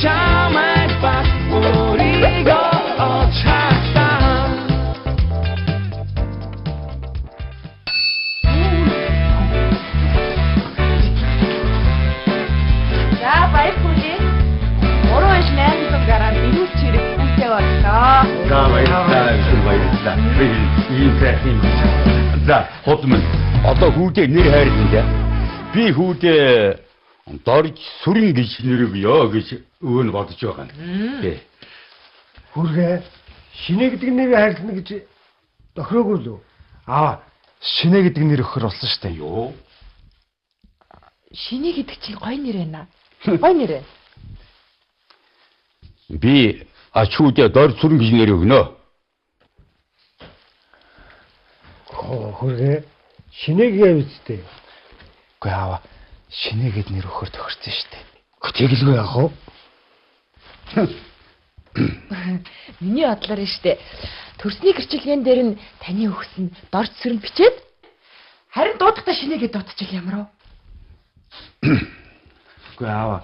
чамайг бас өөрийгөө чатаа. За баярлалаа. Ороош 800 гараад ирүүл чирэг үнтэй боллоо. За баярлалаа. Ийм сайхан. За хотмон одоо хүүдээ нэр хайрлан дээ. Би хүүдээ дорж сүрэн гэж нэрвё гэж өвөн бодож байгаа юм. Тий. Хүргээ шинэ гэдэг нэрийг хайрлана гэж тохироогүй лөө. Шинэ гэдэг нэр өгөхөр болсон шүү дээ. Юу? Шинэ гэдэг чинь гоё нэр байна. Гоё нэр. Би ачуудаа дорж сүрэн гэж нэр өгнө. Хүргээ шинэ гэвчтэй. Үгүй аава. Шинэ гэд нэр өгөхөр тохирсон шүү дээ. Тэгэлгүй яах вэ? Миний бодлоор нь штэ. Төрсний гэрчлэгэн дээр нь таны өгсөн дорж сүрэн бичээд харин дуудахтаа шинэ гэд дуудчих ямар вэ? Үгүй аава.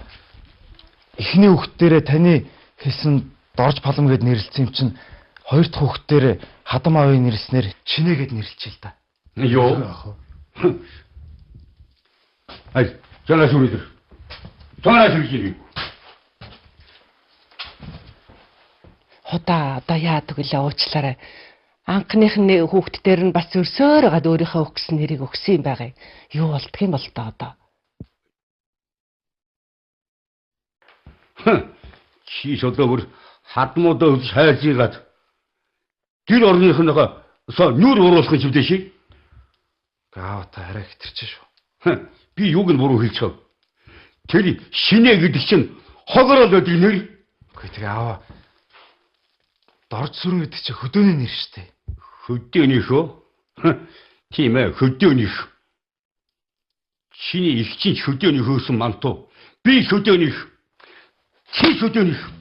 Эхний хүүхдтэрээ таны хэлсэн дорж палам гэд нэрлэлсэн юм чинь хоёр дахь хүүхдтэрээ хадам аавын нэрлснээр шинэ гэд нэрлэлчихэ л да. Юу? Ай, жанаа сүрээд. Танаа сүрээд. Худаа одоо яадаг вэ уучлаарай. Анхных нь хүүхдтэр нь бас өрсөөр гад өөрийнхөө өгсөн нэрийг өгсөн юм байгаа. Юу болдох юм бол одоо. Чи шодлоо бүр хадмуудаа үзэж хайрцаагаад гэр орныхныхоо нүр уруулах юм дээ ши. Аава та арай хэтэрч шүү. Би юуг нь буруу хэлчихв. Тэр шинэ гэдэг чинь хогорол гэдэг нэр. Үгүй тэгээ аава. Дорж сүрэн гэдэг чинь хөдөөний нэр шүү дээ. Хөдөөний шүү. Тийм ээ, хөдөөний шүү. Чиний их чинь хөдөөний хөөсөн мантуу. Би хөдөөний шүү. Чи хөдөөний шүү.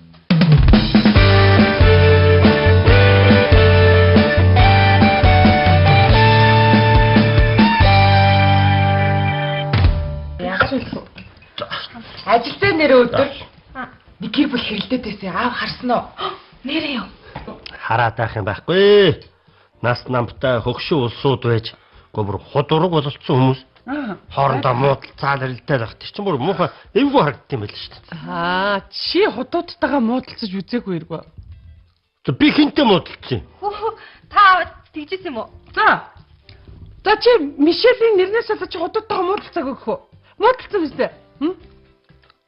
Ажилтай нэрээ өдөр нэг гэр бүл хэрэлдээд байсан. Аав харсан уу? Нэрээ юу? Хараад байх юм байхгүй. Нас намтай хөгшин улсууд байж гомбор худураг бололцсон хүмүүс хоорондоо муудалцаад ирэлдээд байх. Тэр чинь бүр муухай эвгүй харагдсан юм байл шүү дээ. Чи худуудтайгаа муудалцаж үзээгүй иргөө. Би хинтээ муудалцсан. Та тэгжсэн юм уу? За чи Мишелийн нэрнээс олж худуудтайгаа муудалцаагүй гэх үү? Муудалцсан биз дээ?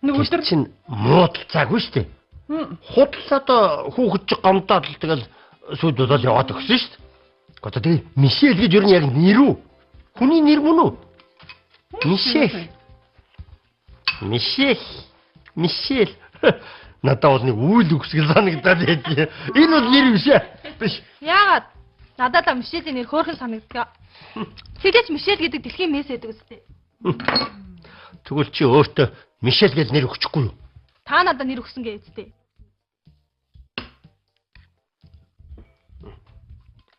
Нэг өдөр чинь муудалцаагүй шүү дээ. Худалцаад хүүхэд гомдоод л тэгэл сүйд удаад яваад өгсөн шүү дээ. Одоо тэгээ Мишель гэж юу яг нэр үү? Хүний нэр мөн үү? Мишель. Надад бол нэг үйл үгсгэл санагдаад байдیں۔ Энэ бол нэр биш ээ. Биш. Яагаад? Надад л Мишелийн нэр хөөрхөн санагддаг. Тэгэж Мишель гэдэг дэлхийн месс гэдэг үстэй. Тэгвэл чи өөртөө Мишель гэж нэр өгчихгүй юу? Та надад нэр өгсөн гээ үстэй.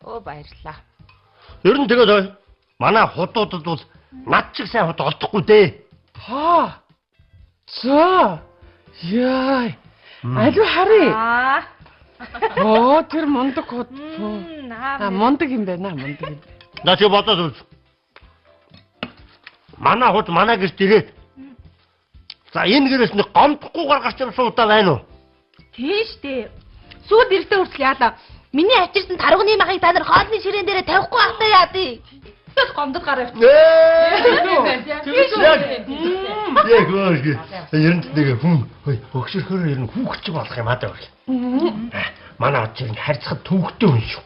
Оо баярлаа. Ер нь тэгээд манай худуудад бол над чиг сайн худ олдохгүй дээ. За. Яй. Алуу харъя. Тэр мундаг хот. Мундаг юм байна, мундаг. На чи бодоод үз. Манай худ манай гэрт ирээд. За энэ гэрээс нэг гомдохгүйгээр гарч ирсэн удаа байна уу? Тийш дээ. Сүүд ирдэ хүртэл яалаа. Миний ачирсан тарганы махыг та нар хоолны ширээн дээр тавихгүй ахтаа яа тий. Тэс гомдод гараа явчих. Яг гоош. Ер нь нэг хүн өгшөрхөөр ер нь хүүхэлж болох юм аа даа. Манай очир харьцахад төвөгтэй хүн шүү.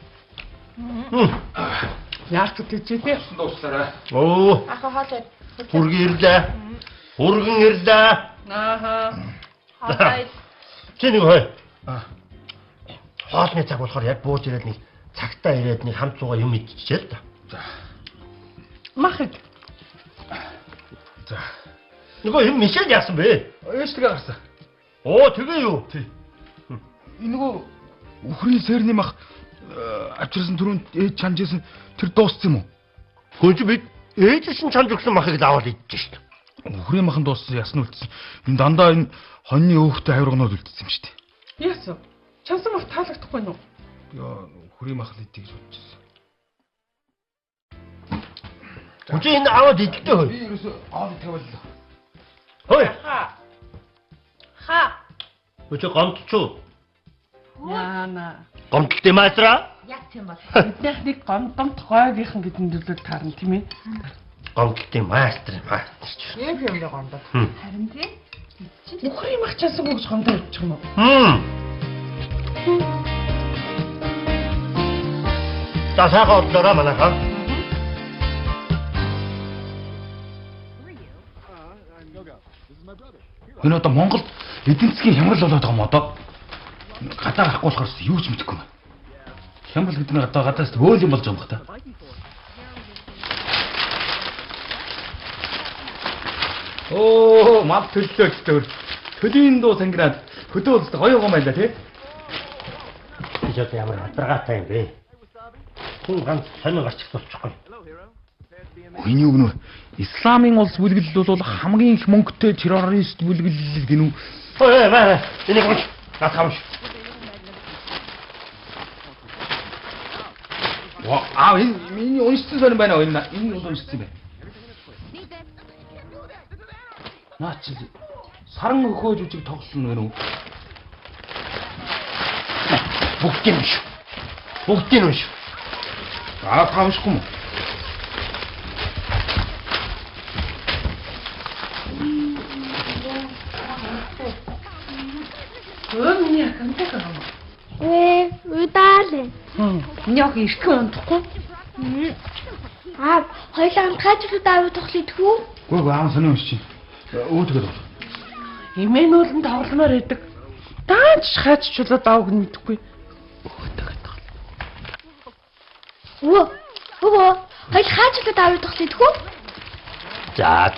Яарч тийчээ. Дуусаарай. Оо. Ахаа хоолой. Хүргэн ирлээ. Хай. Чи нэг хой. Хоолны цаг болохоор яг бууж ирээд нэг цагтаа ирээд нэг хамт цугаа юм идчихээ л да. За. Махыг. За. Нөгөө юм Мишель яасан бэ? Ээж тэгээ гарсан. Оо тэгээ юу? Тий. Энэ нөгөө үхрийн сэрний мах авчирсан түрүүнд ээж чанжсэн тэр дууссан юм уу? Хөөж бид ээж шин чамд өгсөн махыг л аваад идчихэж шүү дээ. Үхрийн махан дууссан ясна үлдсэн. Энэ дандаа энэ хоньны өөхтэй авиргоноод үлдсэн юм шүү дээ. Яасан? Чансан мах таалагдахгүй юу? Яа, хүрээ махал идэх гэж бодчихсон. Үгүй энэ аваад идэлтэй хөөе. Би ерөөсөө аваад тавил. Хөөе. Ха. Үгүй гомдчихоо. Яана. Гомдолтой маасра? Яг тийм бол. Биднийх нэг гомдомт гойгийнхан гэдэг зүйлүүд таарна тийм ээ. Гомдолтой маастер. Яг юм л гомдод. Харин тийм. Нөхрийн мах чансан гэж гомдоо явчих юм уу? Тасаага одлоо манайхаа. Энэ одоо Монголд эдийн засгийн хямрал болоод байгаа юм одоо. Гадаа гарахгүй болохоор юу ч мэдэхгүй юм. Хямрал гэдэг нь одоо гадаас хөөл юм болж байгаа юм байна. Оо, мав төллөөч төр. Төлийн дуу сангираад хөдөө улсад гоё юм байна тий. Би ч ямар хатаргаатай юм бэ? Хүн ганц сонир гарч болчихгүй. Үний үг нөө Исламын улс бүлэглэл бол хамгийн их мөнгөтэй террорист бүлэглэл гинүү. Ой, баа. Энийг гоо. Гатамш. Аа, энэ миний уншсан сонир байна уу? Энэ уншсан юм байна. Наач саран өхөө жүжиг тоглосон гэнэ үү? Бүгдийн унш. Бүгдийн унш. Аа, таамшгүй юм. Миний аккаунт аа. Удаалээ. Яг ирхэн унтахгүй. Хоёлаа хаачлууд аваад тоглохгүй. Гүү аав сонио уншчих. Өөдгөө. Эмээнүүлэн тогломоор идэг. Даанч хааччлаад авах нь мэдэхгүй. Өө, хоёул хаачлууд аваад тоглохгүй. За.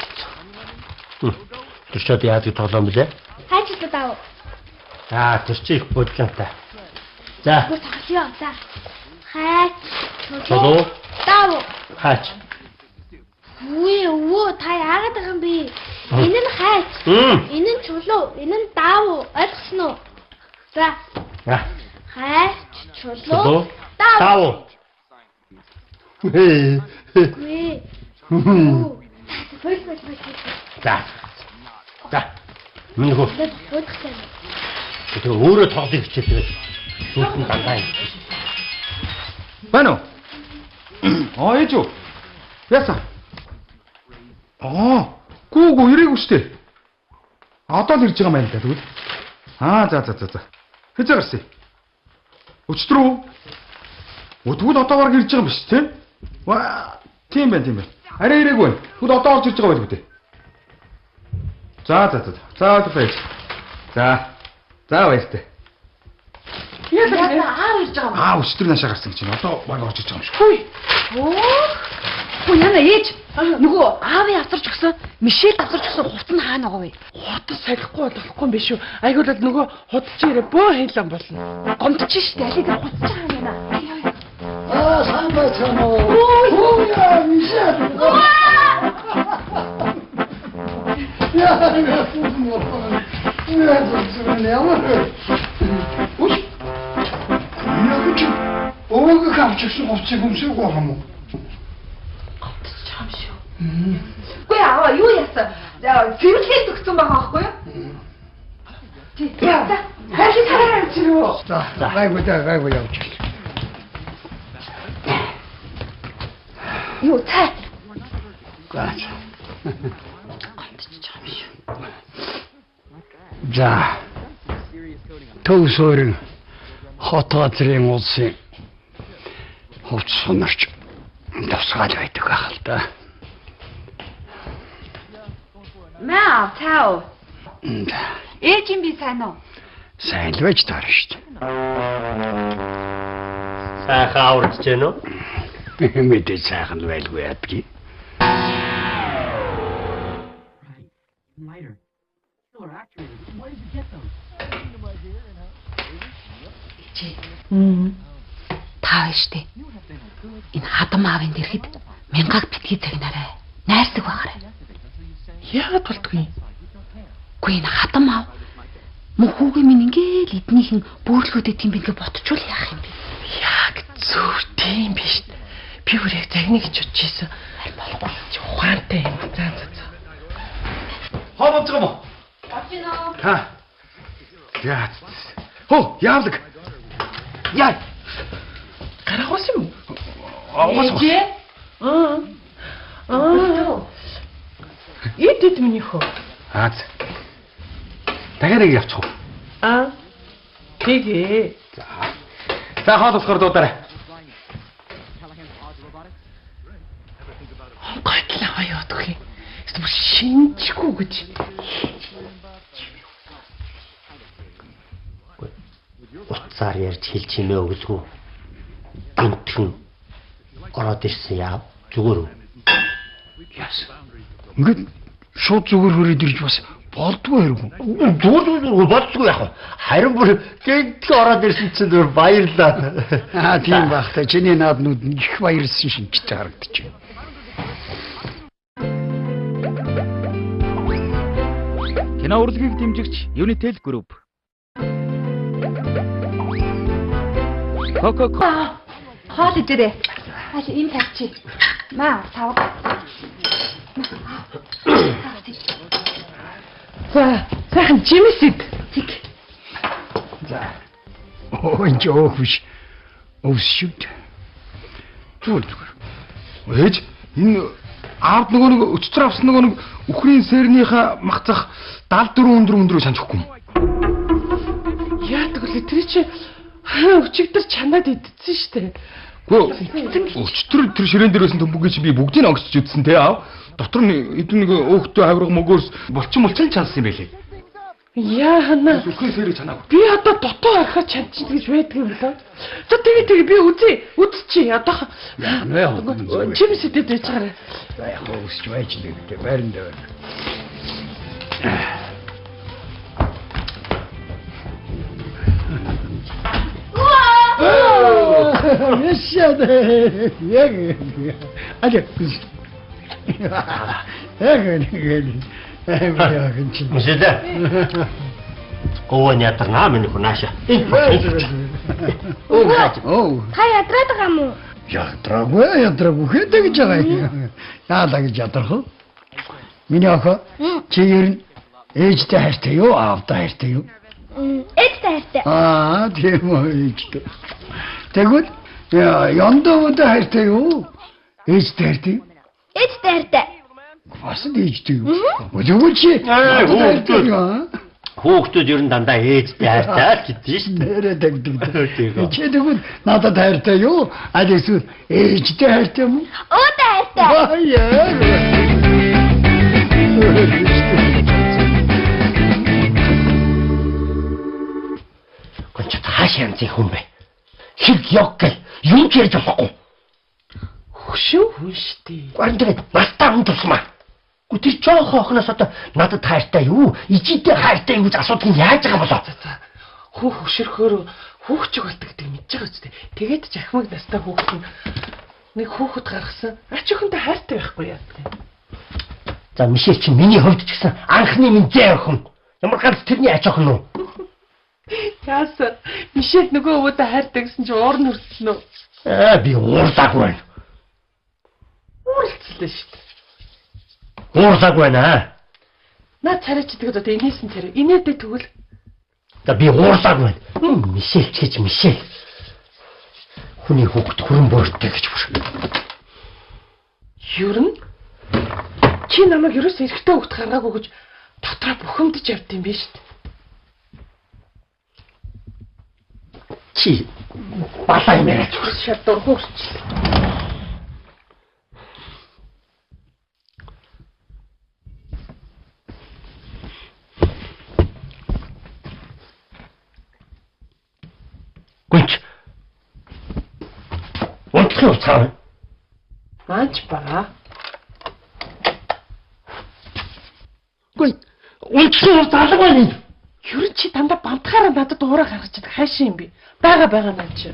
Тэр чод яадаг тоглоом блэ? Хаачлууд аваа. За, тэр чи их бодлонтой. За. Гүр тоглоё. За. Хаач. Чулуу. Тав. Хаач. Өө, та яагаад байгаа юм бэ? Энэ нь хаач. Энэ нь чулуу, энэ нь даав. Ойлгосон уу? За. Хаач, чулуу, даав. Гүй. За. За. Миний хөө. Бодгосон. Тэр өөрөө тоглох хичээлээ. Зүгтэн дандаа юм. Байна уу? Ээж үү? Яасан? Гүү ирээгүй штэ. Одоо л ирж байгаа юм байна да тэгвэл. За. Хэзээ гарсан? Өчтөр үү? Тэгвэл одоо баг ирж байгаа юм биш тийм? Тийм байна. Арай ирээгүй байна. Тэгвэл одоо орж ирж байгаа байл үү? За байж. За баяртай. Яасан аав ирж байгаа юм. Өчтөр наашаа гарсан гэж байна. Одоо баг орж ирж байгаа юм шиг. Хөө яна ээж нөгөө аавын авчирч өгсөн Мишель авчирч өгсөн хувц нь хаана байгаа вэ? Хот салихгүй болохгүй юм биш үү? Айгуул л нөгөө хотч ирээ бөө хайлан болно. Гомдож штэ алиг хувц хаана байна? сайн байна уу? Яа, Мишель. Өөг камчсан хувцыг өмсөв гоом уу? Үгүй аваа юу яасан? Цэвэрлээд өгсөн байгаа байхгүй юу? За, хайр хараа чирөө. Гайгүй явж. Юу цай? Гаач. За. Төвсөрн хотоодрын улсын хувц сонорч тусгаал байдаг ахал та. Маа, таа. Ээж юм би сайн уу? Сайн л байж таар шүү дээ. Сайхан аварч гэнэ үү? Мэдээ сайхан л байлгүй ядги. Таа штэ. Энэ хадам аавын дэрхэд мянгааг битгий загнаарай. Найрсаг байгаарай. Яагаад болдгүй? Гүй энэ хадам аав Мөн хүүгээ минь ингээл эднийхэн бөөрлгөөд идэм бэ гэж бодчихвол яах юм бэ? Яг зөв тийм биш. Би бүр яг загныг гэж бодож ийсэн. Харин болох ухаантай юм. За. Хоо бацгаа мо. Очино. Ха. Яа. Хөө, яавлаг. Яа. Гарахус юм. Өөсөө. Эд миний хөө. Аац. Дахиад явчих уу? Тэгээ. За хоол болохоор дуудаарай. Гойтлаа хаяад өгөх юм. Эсвэл шинжгүй гэж. Уцаар ярьж хэлж химээ өгөлгүй. Гинтхэн ороод ирсэн яав. Зүгээр үү? Яс. Ингээд шууд зүгээр хөрөөд ирж бас болдгоо хэрэггүй. Зүгээр болдгүй яах вэ? Харин бүр гинтхэн ороод ирсэн чинь зүгээр баярлаа. Тийм бахтай. Чиний нааднууд их баярлсан шинжтэй харагдчих. Кино урлагийг дэмжигч Unitel Group. Коко. Хоол идэрээ. Хааш ийм тавьчих. Маа тав. За, сайхан жимэсэд. Тэг. За. Онч оохвиш. Өвсшүд. Зүгээр. Ээж энэ аавд нөгөө нэг өчтөр авсан нөгөө нэг үхрийн сэрнийхээ махцах 74 өндрөө санахгүй юм. Яадаг вэ? Тэр чи өчигдөр чанаад идсэн штэ. Гэхдээ өчтөр тэр ширээн дээр байсан төмбөгийг чи би бүгдийг огсч үтсэн те аав. Дотор нь эдэн нэг өөхтөө хаврах мөгөөс булчин чансан юм байлээ. Яана. Үхрийн сэрийг чанаагүй. Би одоо дотоо ахаа чадчих гэж байдаг юм байна. За тэгээ би үзчихье. Одоо чимсэдэд байж байгаа. За яг өсч байж лээ. Байран дээр. Яшаадэ. Яг. Аль. Мсэдэ. Өвөн ядарнаа миний хунааша. Та ядраад байгаа юм уу? Ядраагүй хэдэ гэж байгаа юм. Яалаа гэж ядрах. Миний охин чи ер нь ээжтэй хайртай юу, аавтай хайртай юу? Ээжтэй хайртай. Тийм үү ээжтэй. Тэгвэл яндаатай хайртай юу? Ээжтэй хайртай юу? Ээжтэй хайртай. Бас ээжтэй юу? Өөгүй чи. Хүүхдүүд ер нь дандаа ээжтэй хайртай л гэдэг шүү дээ. Нэрэ дэгдэг. Чи тэгвэл надад хайртай юу? Аль эсвэл ээжтэй хайртай юм уу? Өөдөө хайртай. Гонч тааш янзын хүн бай. Хиг ёг гэл юм ч ярьж болохгүй. Хөшөө хүн штий. Гуан тэгээд настаа хүн тусмаа. Гүтэр жоохоо охноос одоо надад хайртай юу? Ижидээ хайртай юу гэж асуудаг нь яаж байгаа болоо? Хүү хөшөрхөөр хүүхчиг болдог гэдэг мэдж байгаа үстэй. Тэгээд ч ахмаг настай хүүхд нь нэг хүүхэд гаргасан. Ач өхөнтэй хайртай байхгүй яа. За Мишель чи миний хувьд ч гэсэн анхны минь зээ охин. Ямар ганц тэрний ач охин уу? Яасан. Мишель нөгөө өвөдөө хайртай гэсэн чи уур нь хүрсэн үү? Би уурсаагүй байна. Уурсчлаа шүү дээ. Уурсаагүй байна. Наа царайч тэгээд одоо инээсэн царай. Инээдэй тэгвэл. За би уурсаагүй байна. Мишель ч гэж Мишель. Хүний хүүхд хүрэн боортой гэж бүр. Юрн? Чи намайг ерөөс эрэхтэй хүүхд гаргаагүй гэж дотроо бухимдаж явд юм биш үү? Чи балаа юм яриад шатар хурц. Гүнч. Унтах цаа. Наач баа. Гүн. Унтах цаалгаа нэг. Юу чи дандаа бантахаараа надад уураа гаргаж чад хайшаа юм би. Бага наач.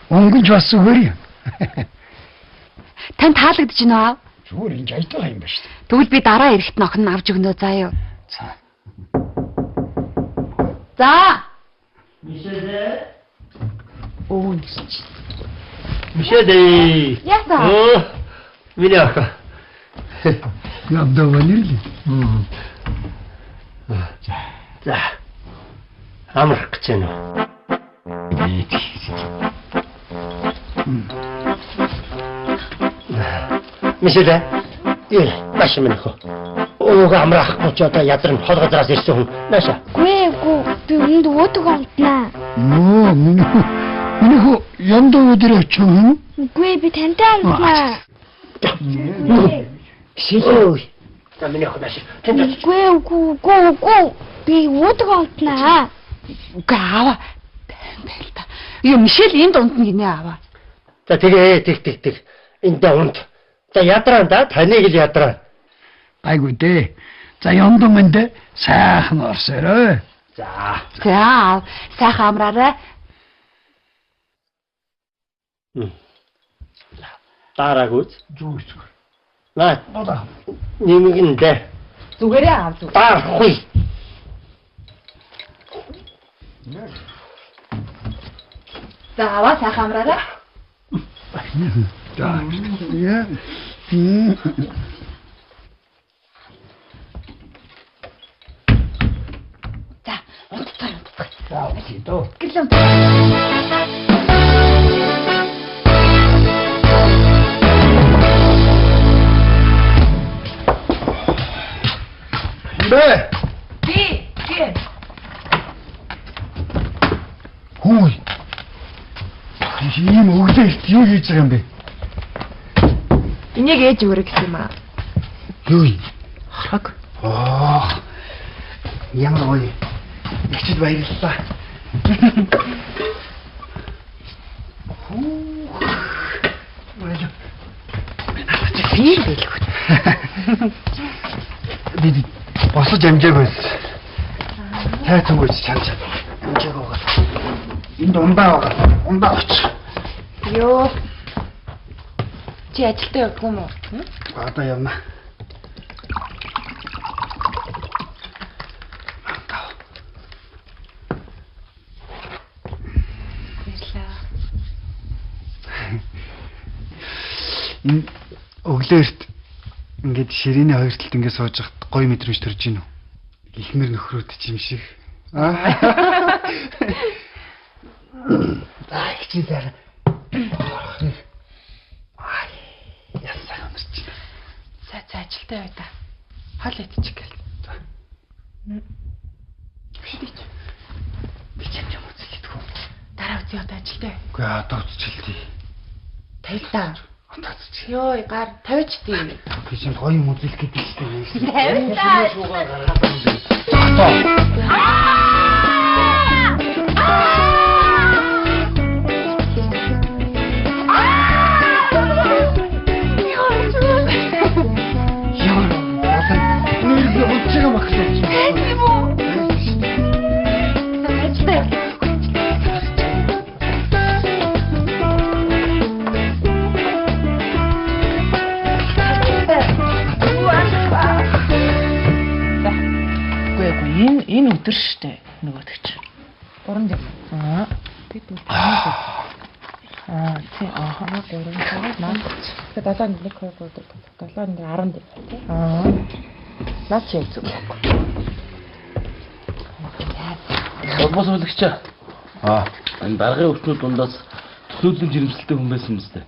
өнгөнч бас зүгээр юм. Тань таалагдж байна уу? Зүгээр энэ ажил байгаа юм ба шүү дээ. Тэгвэл би дараа ирэхэд нь охин нь авч өгнө заа юу. За. За. Мишель. Оо нэрч. Мишель. Яса. Оо. Миний охин. Яддаг ванили. За. Амрах гэж байна. Мишель. Маш минь хөө. Ууг амраахгүй ч одоо ядрын хол газраас ирсэн хүн. Наша. Гүй би өнд уудаг онтнаа. Нөө миний хөө ямд өдөр очив. Гүй би тантай онтнаа. Шилөө. За миний охин нааш. Тэнд Гүй би уудаг онтнаа. Үгүй аваа. Байлта. Юу Мишель энд унтна гинэ аваа. За тэгээ тэг. Энд унд. За ядраа да таныг л ядраа. Айгуу дээ. За ямд мэнд сайхан орсорой. За. За сайхан амраарай. Дараагүй. Зүгээр. Наа. Нэмгэндээ. Зүгээрээ аав зүг. Баахгүй. За аваа сайхан амраарай. За. Я. За унтцаа. За окей. Гэлэн. Бэ. Би. Хүй. Ийм өглөөлт юу хийж байгаа юм бэ? Энийг ээж өгөрэй гэсэн юм аа. Юу? Хараг. Ямар гоё. Ихчд баярлалаа. Би бэлгүй. Би босож амжааг байсан. Тайцангүйч чамч. Амжааг байгаа. Энд ундаа оч. Йоо. Чи ажилдаа явдгүй юм уу? Одоо явна. Өглөөрт ингээд ширээний хоёр талд ингээд сууж хат гоё мэдрэмж төрж гин үү? Ихмэр нөхрөөд ч юм шиг. Чи дараа. Ясаа амарч. За ажилдаа бай та. Хол идчих гээл. Би ч юм үзэлдэггүй. Дараа үгүй одоо ажилдаа. Үгүй одоо үзчихлээ. Тавилаа. Одоо үзчих. Йоо гар тавьж тий. Би ч гоё юм үзэл гэдэг чинь. Тавилаа. Энэ өдөр штэ нөгөөдөг чи. Гурван дээр. Бид үү. Тий гурван цагаар маань. Тэгээд 7-нд 1 2 3 7-нд 10 дээр тий. Наач яг зүг. Бос уулагч. Энэ даргын өвчнүүд дундаас төлөвлөн жирэмсэлтэй хүн байсан юм зү.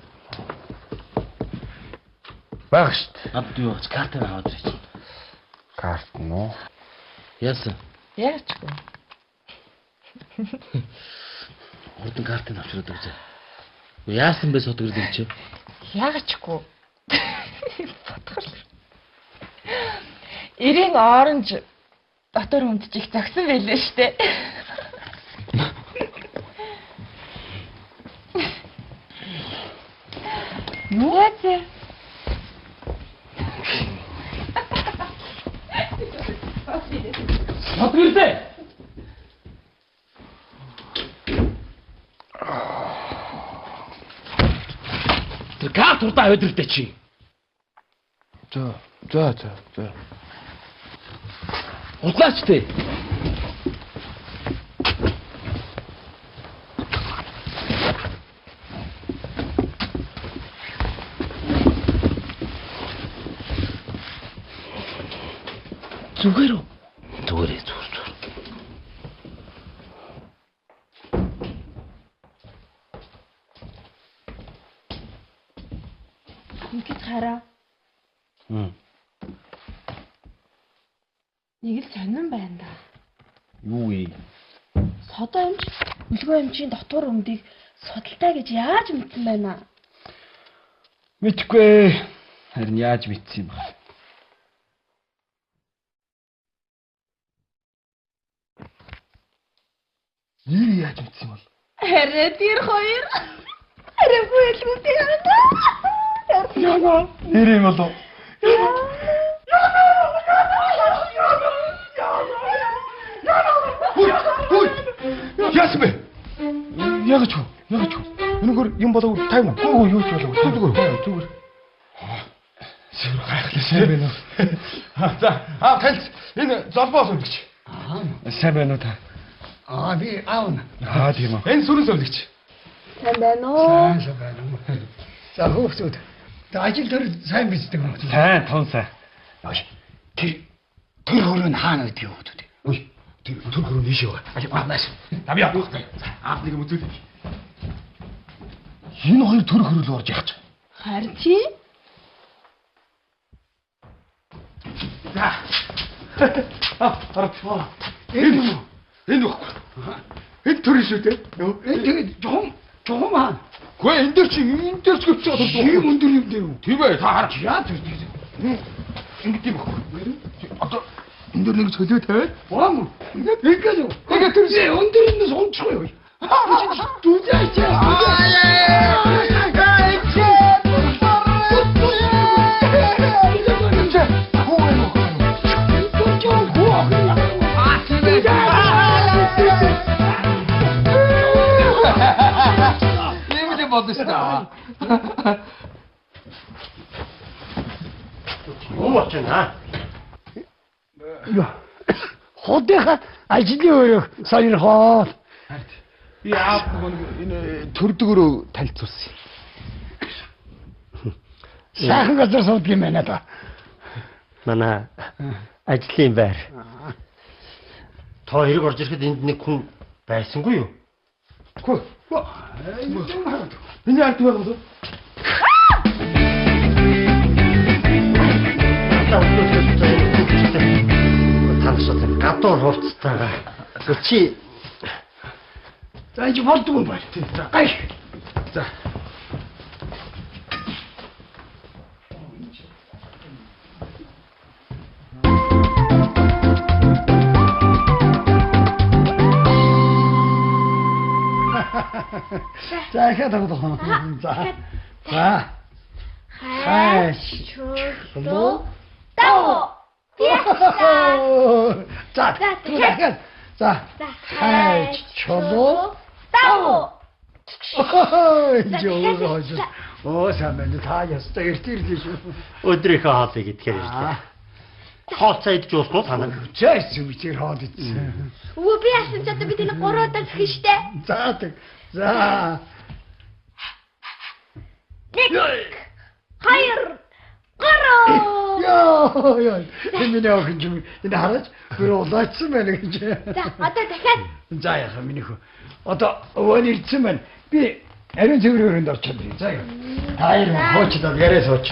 Баг штт. Над юу гэж картыг аваад ирсэн. Карт нөө. Яасан? Яачгүй. Хурдан картыг авчираад өгч. Яасан бэ содгорд чи? Яачгүй. Бодгол. Ирэн оранж дотор өмдөж их загсан байлээ штэ. Нүгээс Содгордээ. Тэр карт хурдан авиадэрдэ чи. За. Удлаач тий. Зүгээр үү? Зүгээр. Ингээд хараа. Нэг л сонирн байна да. Юу вэ? Содоо юмч, үлгөө юмчийн дотор өмдийг судалтай гэж яаж мэдсэн байна? Мэдгүй. Харин яаж мэдсэн юм бэ? Нэр яаж мэдсэн юм бол? Хараа тэр хоёр. Хараагүй ялгүйтэй байна. Яна. Нэр юм болов? Яасан бэ? Ягч юу? Энэгээр юм болов тайм. Гоо юу ч болов. Зүгээр. Сэр гайхлаа сайн байна уу? За, танил энэ золбоос өвлөгч. Сайн байна уу та? Би аавна. Тийм үү. Энэ сүрэн өвлөгч. Сайн байна уу? Сайн байна уу? За хүүхдүүд. Ажил төр сайн бичдэг юм уу? Сайн, тун сайн. Тэр хөрөө нь хаана гэдэг юм хүүхдүүд? Ой, тэр хөрөө нийшээ байгаа. Аанаас. Тавья. Нэг юм үзүүлээ. Энэ хоёр төр хөрөл орж яах ч. Харин чи? За. Хараа. Энэ баггүй. Энэ төр шүү дээ. Тэгээд жом аа. Гэхдээ энэ дээр чи гүвч байгаа юм өндөр юм дээр үү? Тийм ээ, та хараа. Яа тэр. Ингэдэм баггүй. Одоо энэ дээр нэг чөлөө тавиад. Баам. Ингээд юу? Тэгээд тэр өндөрнөөс унчихгүй юу? Дүүжаач. бодсон. Юу болчихно? Хотынхаа ажлын өрөө сонирхоо. Би аав энэ төрдгөрөө танилцуулсан. Сайхан газар суудаг юм байна да. Манай ажлын байр. Та хэрэг орж ирэхэд энд нэг хүн байсангүй юу? Хөө. Энэ ард байгаа юм. Таньсаад гадуур хувцастайгаа. Чи за чи болдгоо байна. Гай. За. За ихэд авах. За. За. Хайш чулуу тав. За. Тэгэхээр. За. Хайш чулуу тав. Жоо. Оо самэн та яста эртэрдэж. өдрийнхөө хоолыг идэхээр ирлээ. Хоолцоо идэж ууснуу танаа. Чээс үчир хоол идсэн. Өө би яасан ч одоо бид энэ 3 удаа гэх штэ. За тэг. За. 1 2 3. Йоо. Энэ охин юм. Энэ хараач. бүр улаацсан байна гэж. За одоо дахиад. За яхаа минийх. Одоо өвөн ирсэн байна. Би ариун цэвэр өрөөнд орчиход байна. За яа. Таяр хоочлоо яриа сууч.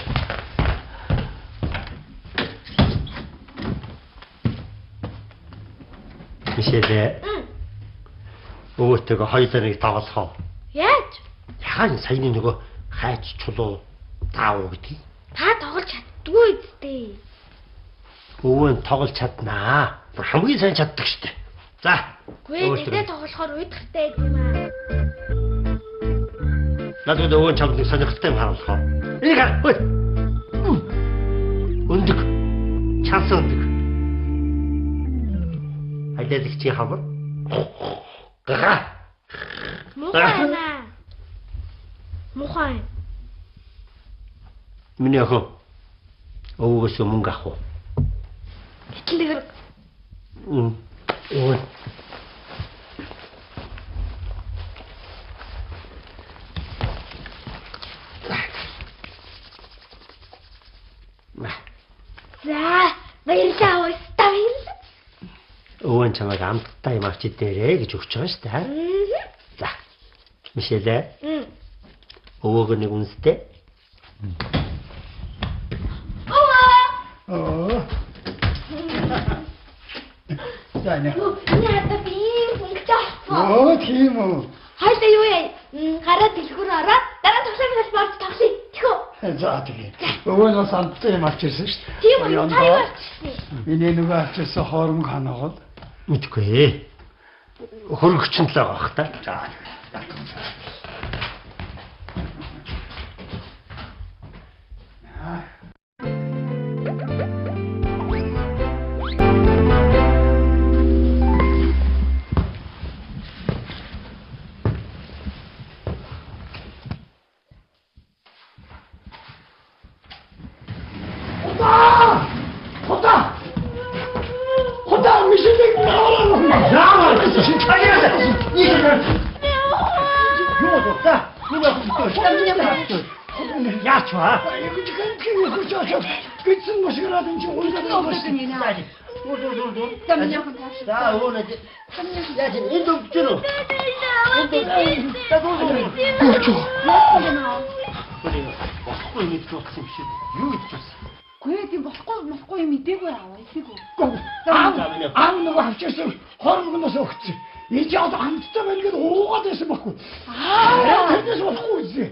Мишэлээ. Өвөтэйгээ хоёулаа нэг давалхаа. Яаж? Яагаад саяны нөгөө хайч чулуу таав гэдгийг? Та тоглож чаддгүй үстэй. Өвөө тоглож чаднаа. Хамгийн сайн чаддаг штэ. За. Гүй нэрээ тоглохоор уйдахтай юм аа. Надад өвөө чамд нэг сонирхолтой юм харуулах. Энийг хар. Өндөг. Чанс өндөг. Айдэлэг чи хавар. Гага. Мухай. Миний охин өвгөөс мөнгө авах уу? Итлэгээр. Өө. За, баярлалаа устаа. Өвөн чамайг амттай юм авчид дээрээ гэж өгч байгаа шүү дээ. За. Мишэлээ. Өвөөгөө нэг үнстэй. За нэ. Яа би Оо тийм үү. Хайда юу яа? Гараад дэлгүүр ороод дараа тоглоомын спорт тоглоё. Тэхүү. За тэгээ. Өвөө нас амттай юм авчирсан шүү дээ. Тийм үү? Таа авчирсан. Миний нөгөө авчирсан хоормог ханаагод. Мэдгүй. Хөргөчн л байгаа бах та. За. Яач ба? Гитсэн мошгораад энэ чинь уйлаад Өвсөн юм аа. За өвнөд. Яаж энэ өвчнө? Гүй тийм болохгүй юм идээгүй аваа идээгүй. аав нөгөө авчирсан хоормогноос өгсөн. Энд яа амттай байна гэдээ уугаад байсан байхгүй. Тэрнээс болохгүй үзье.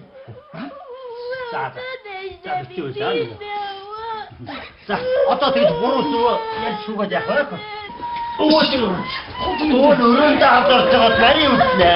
За одоо тэгж буруу зүгөө яаж шүүгээд явах вэ? Өө өрөөндөө аваад байгаа бари үснэ.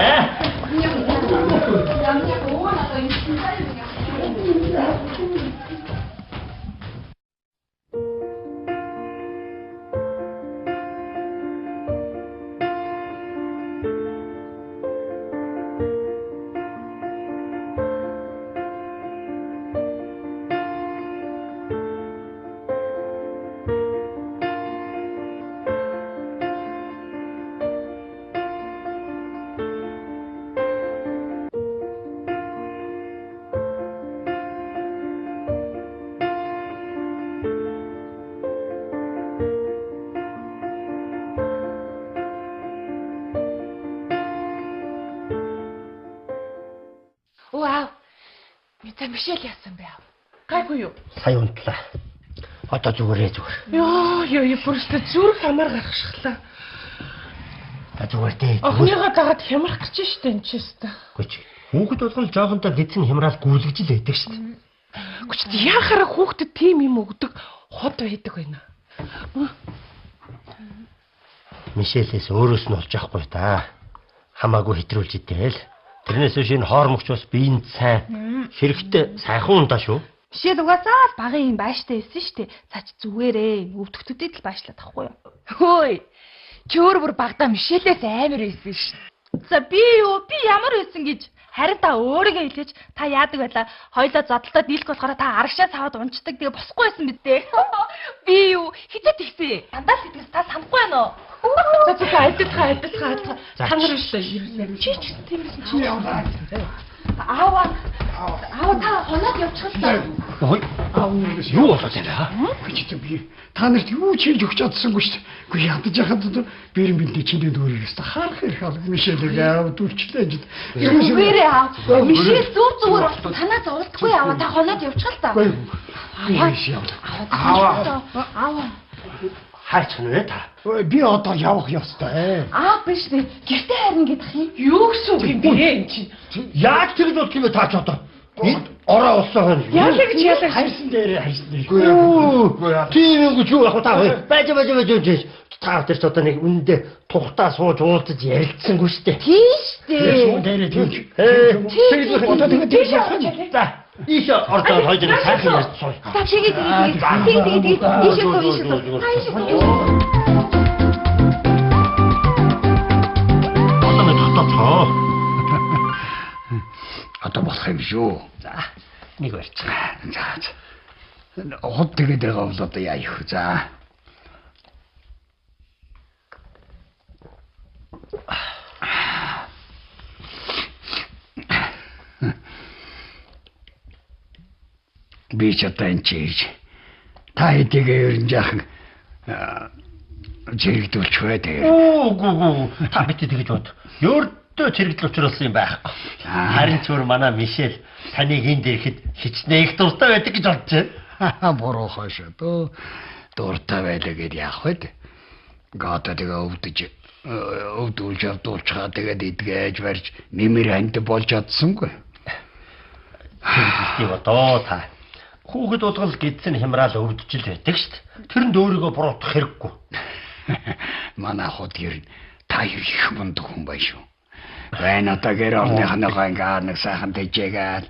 Вау. Мэдээ Мишель яасан бэ? Гайгүй юу? Сая унтлаа. Одоо зүгээрээ зүгээр. Ёо, бүрстэ зүрх амар гаргахшлаа. Зүгээр дээ. Охиныгоо дагаад хямрах гэж штэ энэ ч өстө. Гүч. Хүүхэд болгон жоохонтой гидсэн хямраал гүйлгэж л байдаг штэ. Гүч яахаараа хүүхдэд тийм юм өгдөг хот байдаг байна. Мишелээс өөрөөс нь олж авахгүй та. Хамаагүй хэтрүүлж идээл. Тэрнээс биш энэ хоормогч бас биеинд сайн хэрэгтэй сайхан ундаа шүү. Жишээл угаасаа л багын юм байштай байсан шүү дээ. Цаач зүгээрээ өвдөгтөдөд л баашлаад тахгүй юу? Хөөе. Чи өөр бүр багада Мишелээс амар байсан шүү. За би ямар байсан гэж харин та өөрийгөө хэлээч та яадаг байлаа. Хоёлоо зодтолтой дийлэх болохоор та арагшаа цаваад унцдаг. Тэгээ босхгүй байсан биз дээ. Би хизээд ихсэн. Дандаа сэтгэс та санахгүй байна уу? За айдалгаа. Танаар шүү. Чи ч тиймэрсэн чи яваа. Аава та хоноод явчихлаа. Юу болоод байна? Би та нарт юу ч хийж өгч чадсангүй шүү дээ. Гэхдээ ядаж яхад бэрэн бинтээ чиний дүүрээс та харах хэрэг алга Мишелийг аав дүрчлээ гэж. Зүгээрээ аав. Мишель зүгээр танаа зовлтгүй аваа та хоноод явчихлаа. Аава. Хаач нэ та. Би одоо явах ёстой. Биш дээ. Гэртээ харин гэдэх юм. Юу гэсэн юм бэ энэ чинь? Яаж тэгж болчих юм бэ та ч одоо? Ороо уссаа хань. Яалаа гэж яалаа. Хайрсан дээр. Тийм юм гэж юу ах та вэ? Байж. Та тэр ч одоо нэг үндэ тухтаа сууж уулзаж ярилцсангүй штэ. Тийш дээ. Дээрээ тийм. Тэгээд за. Ийш ордоо хойд нэг сайхан ярьж сууя. За тэгээд ийшээ. Одоо нэг татаа. Одоо болох юм шүү. За. Нэг барьчих. За. Хот тэгээд байгаа бол одоо яах вэ? За. Би ч одоо энэ чийж та хэдийгээ ер нь жаахан зэрэгдүүлж байдаг. Үгүй та битээ тэгэж бод. Ердөө зэрэгдэл учруулсан юм байхгүй. Харин ч өөр манай Мишель таныг энд ирэхэд хичнээн их дуртай байдаг гэж бодож байна. Буруу хашаа дөө дуртай байлаа гэд яах вэ? Гата тэгээ өвдүүлж авдуулчаа тэгээд идгээж барьж нэмэр ханд болж чадсангүй. Тийм одоо та хүүхэд болгол гэдсэн хямраал өвдөж л байдаг шүү дээ. Тэрэнд өөрийгөө буруутгах хэрэггүй. Манай хот ер нь та их мундаг хүн байна шүү. Байна одоо гэр орныхоо ингээ нэг сайхан дэжээгээд.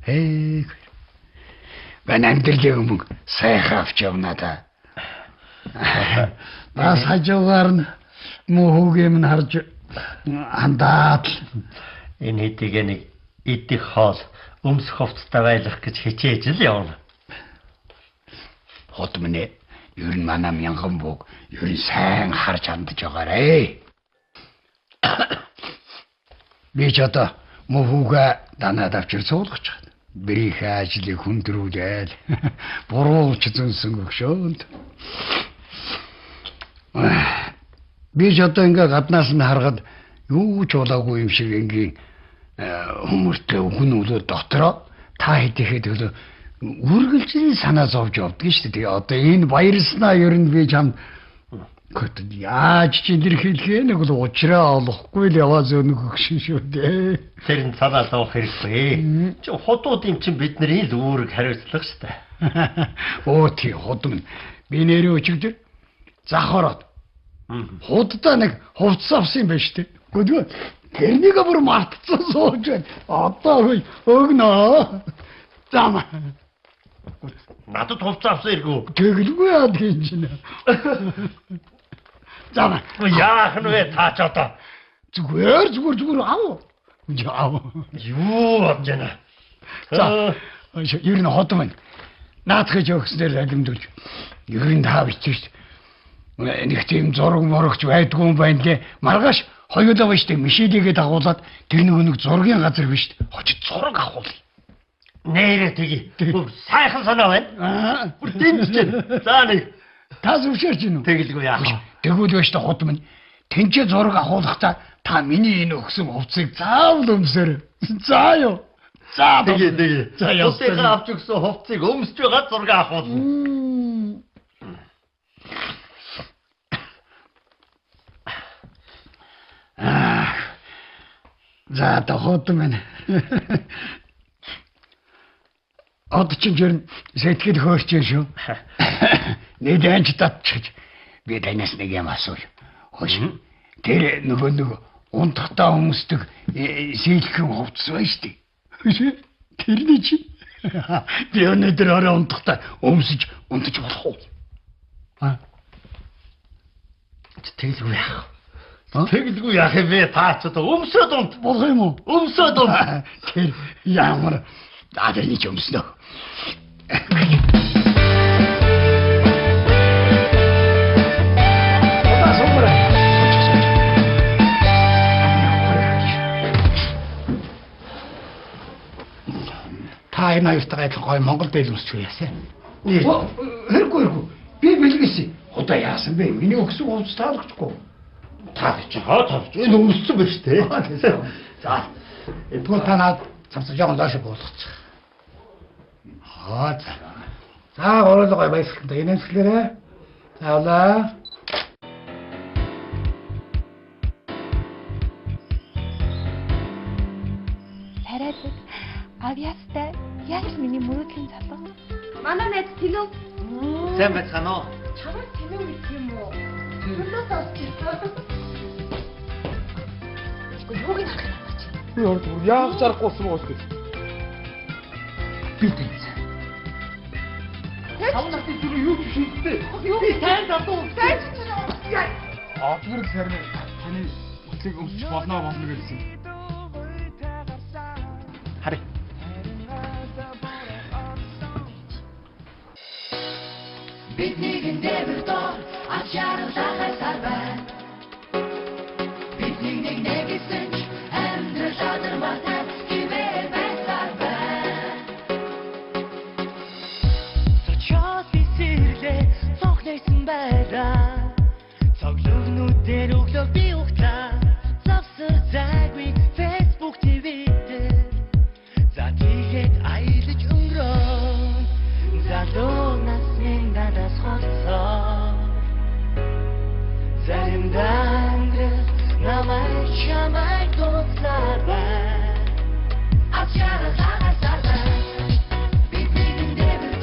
Хей. Байна амдэрлэг юм сайхан авч явна та. Бас хажуугаар нь мөхөг юм харж хандаад энэ хэдийгээр нэг идэх хоол өмсөх хувцастай байлгах гэж хичээж л явна. Хот минь ер нь манай мянган бүг ер нь сайн харж хандж байгаарэ. Би ч одоо мөхөг данаад авчир суулгах гэж байна. Бэрих ажлыг хүндрүүлээд буруулж зөнсөн өгшөөнд. Би ч одоо ингээ гаднаас нь харахад юу ч болоогүй юм шиг ингээ хүмүүстээ өгнүүлээ дотроо та хэдийхэд төлөө үргэлжлэн санаа зовж явдаг шүү дээ. Одоо энэ баярснаа ер нь би чамд яаж ч энэ хэлхээ нэг л уучраа олохгүй л яваа зөнөх өгшин шүү дээ. Тэр нь санаа зовох хэрэггүй. Чи хотууд юм чин бидний л үүрэг хариуцлага шүү дээ. Оо тий хотом би нэрээ өчигдөр захараад худдаа нэг хувцас авсан юм байна шүү дээ. Гүдгөө тэрнийг бүр мартцсан сууж байна. Одоо өгнө. Зам. Надад хувцас авсан иргүү. Тэгэлгүй яа тийм чинь. Зам. Яах нь вэ та ч одоо. Зүгээр ав. Яав. Юу бодож байна? За. Ер нь хот маань. Наадхаж өгснээр алимдуулж. Ер нь таа бичиж. Нэг тийм зураг морогч байдгүй юм байна лээ. Маргааш хоёулаа ба штэ Мишелигээ дагуулад тэр нэг зургийн газар биш штэ. Очиж зураг авах. Нэрэ тгий. Сайхан санаа байна. Бүр тэнцэж. За нэг та зөвшөөрч гинүү. Тэгэлгүй яах вэ? Тэгвэл байж та хот минь тэнцээ зураг авахлахдаа та миний энэ өгсөн хувцсыг заавал өмсөөр. За юу. За тгий. За явсан авч өгсөн хувцсыг өмсөж байгаа зураг авах. За та хот минь. Од чинь жирэн сэтгэл хөөрч шүү. Нэгэнч татчих. Би танаас нэг юм асууя. Хөөш. Тэр нөгөө унтахтаа өмсдөг сэлхэн хувцас байна шүү дээ. Тэрний чи. Би өнөөдөр орой унтахтаа өмсөж унтаж болох уу? Тэгэлгүй яах. Тэгэлгүй яах вэ? Та ч одоо өмсөд унт болох юм уу? Өмсөд унт. Тэр ямар аданы ч өмснө. Та энэ хоёртойгоо гой Монгол бэлмэсч яасан. Хэрэггүй. Би бэлгэсэн. Одоо яасан бэ? Миний өгсөн хувцас таалагдахгүй. Та чи хаач энэ өмссөн байна шүү дээ. За. Энэ танаад цамцаж яваа доош болгочих. За оруулаа баясгалан инээсгэлээрээ. Заавлаа. Хараад авьяастай яаж миний мөрөдлийн залуу. Манай найз Тэнүү. Сайн байцгаана уу? Чамд Тэнүү гэх юм уу? Төлөөс олчихсан. Юуг нь харах юм чи? Яах зарахгүйсэн уу гэж. Би тэнц. Хамнаас тэр юу ч шийдтэй. Юу сайн дадуу. Сайн ч яа. Атгэр сарны таны хөтлөг өмсч болно гэсэн. Харин. Бидний гэн дэвэр дор ачаарлахай сарбай